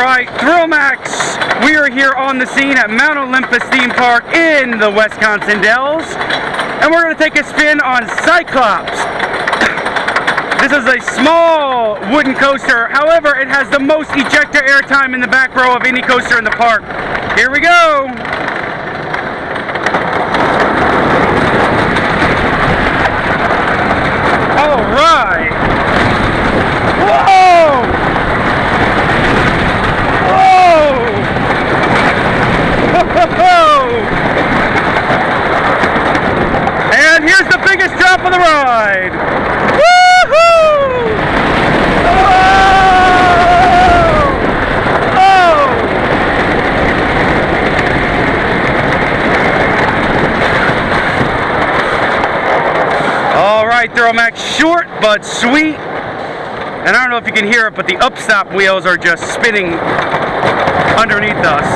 Alright, Thrill Maxx, we are here on the scene at Mount Olympus theme park in the Wisconsin Dells, and we're going to take a spin on Cyclops. This is a small wooden coaster, however it has the most ejector airtime in the back row of any coaster in the park. Here we go! Alright! Whoa! And here's the biggest drop of the ride. Woohoo! Oh! All right, Thrill Maxx, short but sweet. And I don't know if you can hear it, but the upstop wheels are just spinning underneath us.